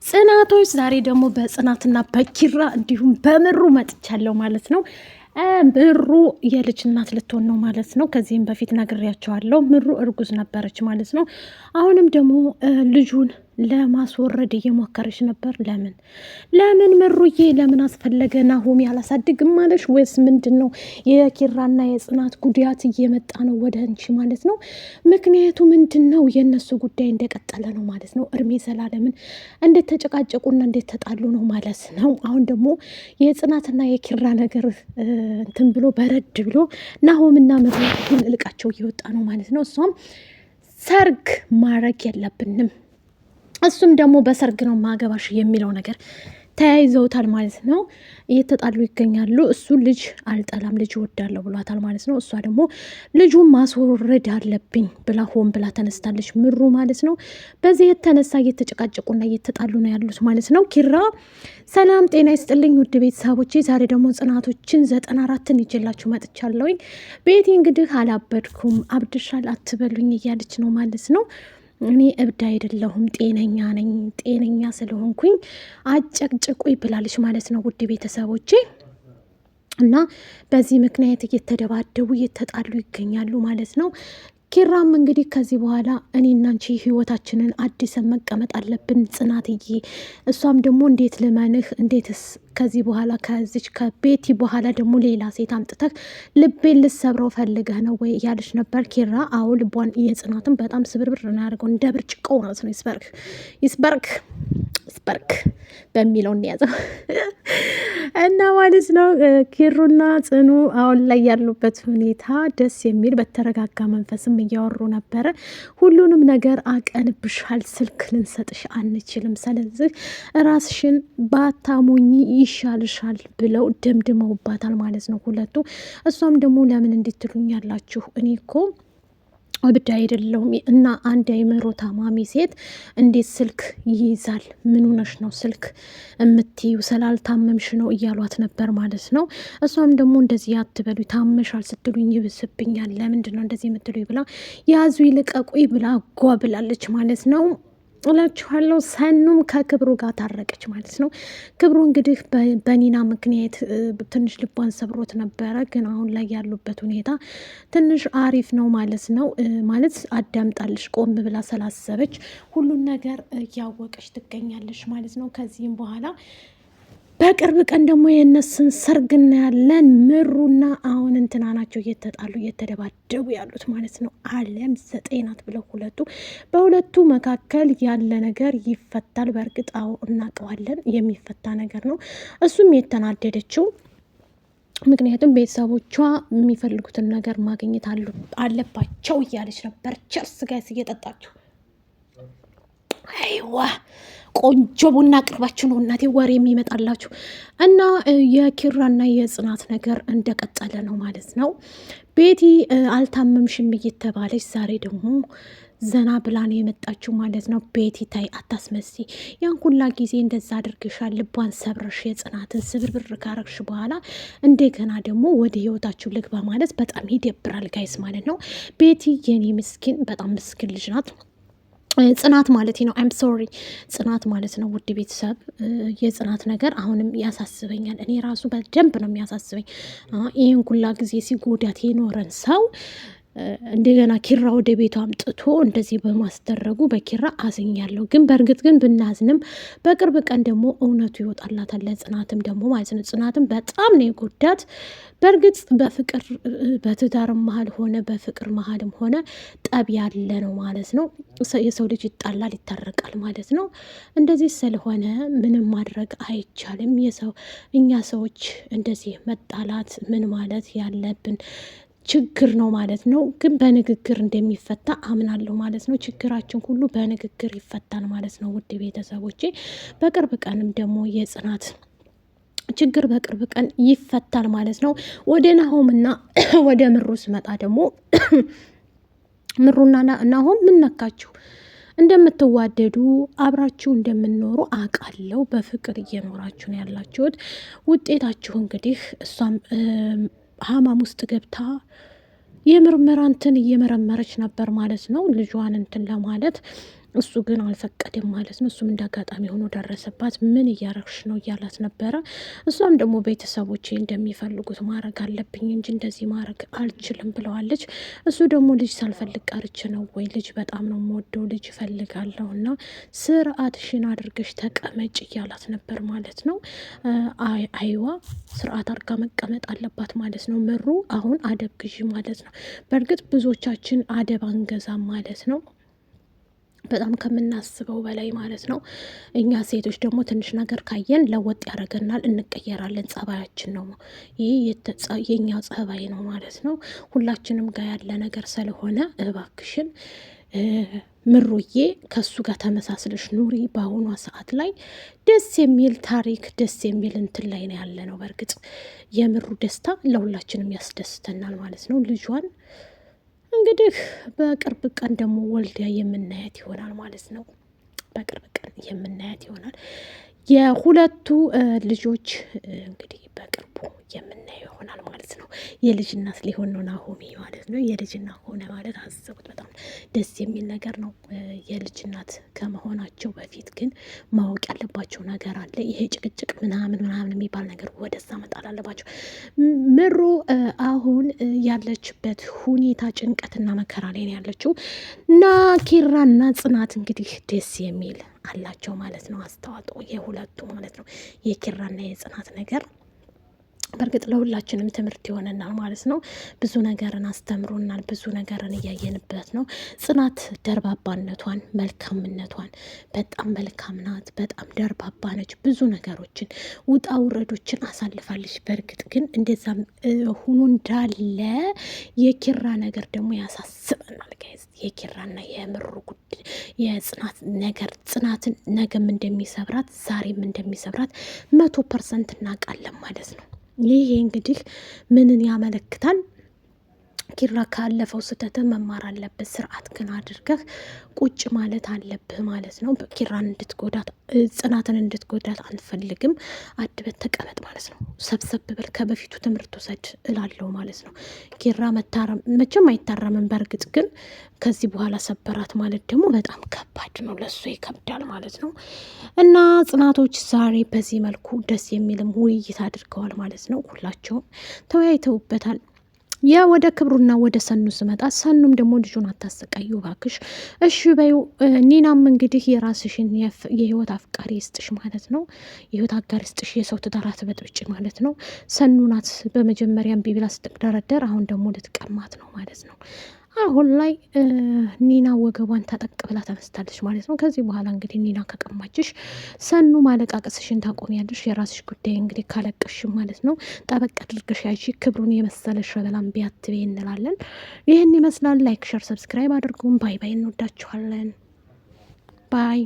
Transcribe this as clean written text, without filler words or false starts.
ጽናቶች ዛሬ ደግሞ በጽናትና በኪራ እንዲሁም በምሩ መጥቻለሁ ማለት ነው። ምሩ የልጅ እናት ልትሆን ነው ማለት ነው። ከዚህም በፊት ነግሬያቸዋለሁ። ምሩ እርጉዝ ነበረች ማለት ነው። አሁንም ደግሞ ልጁን ለማስወረድ እየሞከረች ነበር። ለምን ምሩዬ ለምን አስፈለገ? ናሆም ያላሳድግም ማለሽ ወይስ ምንድን ነው? የኪራና የጽናት ጉዳያት እየመጣ ነው ወደ አንቺ ማለት ነው። ምክንያቱ ምንድን ነው? የእነሱ ጉዳይ እንደቀጠለ ነው ማለት ነው። እድሜ ዘላለምን እንዴት ተጨቃጨቁና እንዴት ተጣሉ ነው ማለት ነው። አሁን ደግሞ የጽናትና የኪራ ነገር እንትን ብሎ በረድ ብሎ ናሆምና ምሩ እልቃቸው እየወጣ ነው ማለት ነው። እሷም ሰርግ ማድረግ የለብንም እሱም ደግሞ በሰርግ ነው ማገባሽ የሚለው ነገር ተያይዘውታል ማለት ነው። እየተጣሉ ይገኛሉ። እሱ ልጅ አልጠላም ልጅ እወዳለሁ ብሏታል ማለት ነው። እሷ ደግሞ ልጁን ማስወረድ አለብኝ ብላ ሆን ብላ ተነስታለች ምሩ ማለት ነው። በዚህ የተነሳ እየተጨቃጨቁና እየተጣሉ ነው ያሉት ማለት ነው። ኪራ ሰላም ጤና ይስጥልኝ ውድ ቤተሰቦቼ፣ ዛሬ ደግሞ ጽናቶችን 94ን ይዤላችሁ መጥቻለሁኝ። ቤቴ እንግዲህ አላበድኩም አብድሻል አትበሉኝ እያለች ነው ማለት ነው። እኔ እብድ አይደለሁም ጤነኛ ነኝ፣ ጤነኛ ስለሆንኩኝ አጨቅጭቁኝ ብላለች ማለት ነው ውድ ቤተሰቦቼ። እና በዚህ ምክንያት እየተደባደቡ እየተጣሉ ይገኛሉ ማለት ነው። ኪራም እንግዲህ ከዚህ በኋላ እኔና አንቺ ህይወታችንን አዲሰን መቀመጥ አለብን ጽናትዬ፣ እሷም ደግሞ እንዴት ልመንህ፣ እንዴትስ ከዚህ በኋላ ከዚች ከቤቲ በኋላ ደግሞ ሌላ ሴት አምጥተህ ልቤን ልሰብረው ፈልገህ ነው ወይ እያለች ነበር ኪራ። አዎ ልቧን የጽናትን በጣም ስብርብር ነው ያደርገው፣ እንደ ብርጭቆ ማለት ነው። ይስበርክ በሚለው እንያዘው እና ማለት ነው። ኪሩና ጽኑ አሁን ላይ ያሉበት ሁኔታ ደስ የሚል በተረጋጋ መንፈስም እያወሩ ነበረ። ሁሉንም ነገር አቀንብሻል፣ ስልክ ልንሰጥሽ አንችልም፣ ስለዚህ ራስሽን ባታሞኝ ይሻልሻል ብለው ደምድመውባታል ማለት ነው ሁለቱ። እሷም ደግሞ ለምን እንድትሉኝ ያላችሁ እኔ እኮ እብድ አይደለሁም እና አንድ አይምሮ ታማሚ ሴት እንዴት ስልክ ይይዛል? ምን ሆነሽ ነው ስልክ እምትዩ? ስላልታመምሽ ነው እያሏት ነበር ማለት ነው። እሷም ደግሞ እንደዚህ አትበሉ፣ ታመሻል ስትሉኝ ይብስብኛል፣ ለምንድን ነው እንደዚህ የምትሉ ብላ ያዙ ይልቀቁኝ ብላ ጓ ብላለች ማለት ነው እላችኋለሁ። ሰኑም ከክብሩ ጋር ታረቀች ማለት ነው። ክብሩ እንግዲህ በኒና ምክንያት ትንሽ ልቧን ሰብሮት ነበረ፣ ግን አሁን ላይ ያሉበት ሁኔታ ትንሽ አሪፍ ነው ማለት ነው። ማለት አዳምጣለች ቆም ብላ ስላሰበች ሁሉን ነገር እያወቀች ትገኛለች ማለት ነው። ከዚህም በኋላ በቅርብ ቀን ደግሞ የእነሱን ሰርግ እናያለን። ምሩና አሁን እንትና ናቸው እየተጣሉ እየተደባደቡ ያሉት ማለት ነው። አለም 9 ናት ብለው በሁለቱ መካከል ያለ ነገር ይፈታል። በእርግጥ አዎ እናውቀዋለን፣ የሚፈታ ነገር ነው። እሱም የተናደደችው ምክንያቱም ቤተሰቦቿ የሚፈልጉትን ነገር ማግኘት አለባቸው እያለች ነበር። ቸርስ ጋይስ እየጠጣችሁ አይዋ ቆንጆ ቡና አቅርባችሁ ነው እናቴ ወሬ የሚመጣላችሁ። እና የኪራና የጽናት ነገር እንደቀጠለ ነው ማለት ነው። ቤቲ አልታመምሽም እየተባለች ዛሬ ደግሞ ዘና ብላ ነው የመጣችው ማለት ነው። ቤቲ ታይ አታስመሲ፣ ያን ሁላ ጊዜ እንደዛ አድርግሻል፣ ልቧን ሰብረሽ የጽናትን ስብርብር ካረግሽ በኋላ እንደገና ደግሞ ወደ ህይወታችሁ ልግባ ማለት በጣም ይደብራል ጋይስ ማለት ነው። ቤቲ የኔ ምስኪን በጣም ምስኪን ልጅ ናት። ጽናት ማለት ነው። አይም ሶሪ ጽናት ማለት ነው። ውድ ቤተሰብ የጽናት ነገር አሁንም ያሳስበኛል። እኔ ራሱ በደንብ ነው የሚያሳስበኝ። ይህን ሁላ ጊዜ ሲጎዳት የኖረን ሰው እንደገና ኪራ ወደ ቤቱ አምጥቶ እንደዚህ በማስደረጉ በኪራ አዝኛለሁ። ግን በእርግጥ ግን ብናዝንም በቅርብ ቀን ደግሞ እውነቱ ይወጣላታል። ለጽናትም ደግሞ ማለት ነው። ጽናትም በጣም ነው የጎዳት። በእርግጥ በፍቅር በትዳርም መሀል ሆነ በፍቅር መሀልም ሆነ ጠብ ያለ ነው ማለት ነው። የሰው ልጅ ይጣላል ይታረቃል ማለት ነው። እንደዚህ ስለሆነ ምንም ማድረግ አይቻልም። እኛ ሰዎች እንደዚህ መጣላት ምን ማለት ያለብን ችግር ነው ማለት ነው። ግን በንግግር እንደሚፈታ አምናለሁ ማለት ነው። ችግራችን ሁሉ በንግግር ይፈታል ማለት ነው። ውድ ቤተሰቦቼ በቅርብ ቀንም ደግሞ የጽናት ችግር በቅርብ ቀን ይፈታል ማለት ነው። ወደ ናሆምና ወደ ምሩ ስመጣ ደግሞ ምሩና ናሆም ምን ነካችሁ? እንደምትዋደዱ አብራችሁ እንደምንኖሩ አውቃለሁ። በፍቅር እየኖራችሁ ነው ያላችሁት። ውጤታችሁ እንግዲህ እሷም ሀማም ውስጥ ገብታ የምርመራ እንትን እየመረመረች ነበር ማለት ነው። ልጇን እንትን ለማለት እሱ ግን አልፈቀደም ማለት ነው። እሱም እንዳጋጣሚ ሆኖ ደረሰባት። ምን እያረግሽ ነው እያላት ነበረ። እሷም ደግሞ ቤተሰቦቼ እንደሚፈልጉት ማድረግ አለብኝ እንጂ እንደዚህ ማድረግ አልችልም ብለዋለች። እሱ ደግሞ ልጅ ሳልፈልግ ቀርቼ ነው ወይ? ልጅ በጣም ነው የምወደው፣ ልጅ እፈልጋለሁ እና ስርዓትሽን አድርገሽ ተቀመጭ እያላት ነበር ማለት ነው። አይዋ ስርዓት አድርጋ መቀመጥ አለባት ማለት ነው። ምሩ አሁን አደብ ግዢ ማለት ነው። በእርግጥ ብዙዎቻችን አደብ አንገዛም ማለት ነው፣ በጣም ከምናስበው በላይ ማለት ነው። እኛ ሴቶች ደግሞ ትንሽ ነገር ካየን ለወጥ ያደርገናል፣ እንቀየራለን። ጸባያችን ነው ይህ፣ የኛ ጸባይ ነው ማለት ነው። ሁላችንም ጋር ያለ ነገር ስለሆነ እባክሽን ምሩዬ ከሱ ጋር ተመሳስለሽ ኑሪ። በአሁኗ ሰዓት ላይ ደስ የሚል ታሪክ፣ ደስ የሚል እንትን ላይ ነው ያለ ነው። በእርግጥ የምሩ ደስታ ለሁላችንም ያስደስተናል ማለት ነው። ልጇን እንግዲህ በቅርብ ቀን ደግሞ ወልዲያ የምናያት ይሆናል ማለት ነው። በቅርብ ቀን የምናያት ይሆናል። የሁለቱ ልጆች እንግዲህ በቅርቡ የምናየው ይሆናል ማለት ነው። የልጅ እናት ሊሆን ነው ናሆሚ ማለት ነው። የልጅ እናት ሆነ ማለት አስቡት፣ በጣም ደስ የሚል ነገር ነው። የልጅ እናት ከመሆናቸው በፊት ግን ማወቅ ያለባቸው ነገር አለ። ይሄ ጭቅጭቅ ምናምን የሚባል ነገር ወደዛ መጣል አለባቸው። ምሩ አሁን ያለችበት ሁኔታ ጭንቀትና መከራ ላይ ነው ያለችው እና ኪራና ጽናት እንግዲህ ደስ የሚል አላቸው ማለት ነው። አስተዋጽኦ የሁለቱ ማለት ነው፣ የኪራና የጽናት ነገር በእርግጥ ለሁላችንም ትምህርት ይሆነናል ማለት ነው። ብዙ ነገርን አስተምሮናል፣ ብዙ ነገርን እያየንበት ነው። ጽናት ደርባባነቷን፣ መልካምነቷን፣ በጣም መልካም ናት፣ በጣም ደርባባ ነች። ብዙ ነገሮችን ውጣ ውረዶችን አሳልፋለች። በእርግጥ ግን እንደዛም ሁኖ እንዳለ የኪራ ነገር ደግሞ ያሳስበናል ጋይዝ። የኪራና የምሩ ጉዳይ የጽናት ነገር፣ ጽናትን ነገም እንደሚሰብራት ዛሬም እንደሚሰብራት 100% እናውቃለን ማለት ነው። ይሄ እንግዲህ ምንን ያመለክታል? ኪራ ካለፈው ስህተት መማር አለብህ። ስርዓት ግን አድርገህ ቁጭ ማለት አለብህ ማለት ነው። ኪራን እንድትጎዳት፣ ጽናትን እንድትጎዳት አንፈልግም። አድበት ተቀመጥ ማለት ነው። ሰብሰብ ብል፣ ከበፊቱ ትምህርት ውሰድ እላለው ማለት ነው። ኪራ መቼም አይታረምም። በእርግጥ ግን ከዚህ በኋላ ሰበራት ማለት ደግሞ በጣም ከባድ ነው፣ ለሱ ይከብዳል ማለት ነው። እና ጽናቶች ዛሬ በዚህ መልኩ ደስ የሚልም ውይይት አድርገዋል ማለት ነው። ሁላቸውም ተወያይተውበታል። ያ ወደ ክብሩና ወደ ሰኑ ስመጣ፣ ሰኑም ደግሞ ልጁን አታሰቃዩ ባክሽ፣ እሺ በይው። ኒናም እንግዲህ የራስሽን የህይወት አፍቃሪ ይስጥሽ ማለት ነው፣ የህይወት አጋር ይስጥሽ፣ የሰው ትዳር አትበጥብጪ ማለት ነው። ሰኑ ናት በመጀመሪያም ቢብላ ስትደረደር፣ አሁን ደግሞ ልትቀማት ነው ማለት ነው። አሁን ላይ ኒና ወገቧን ታጠቅ ብላ ተነስታለች ማለት ነው። ከዚህ በኋላ እንግዲህ ኒና ከቀማችሽ ሰኑ ማለቃቀስሽን ታቆሚያለሽ። የራስሽ ጉዳይ እንግዲህ ካለቀሽም ማለት ነው ጠበቅ አድርገሽ ያቺ ክብሩን የመሰለ ሸበላም ቢያትቤ እንላለን። ይህን ይመስላል። ላይክ፣ ሸር፣ ሰብስክራይብ አድርጉም። ባይ ባይ። እንወዳችኋለን። ባይ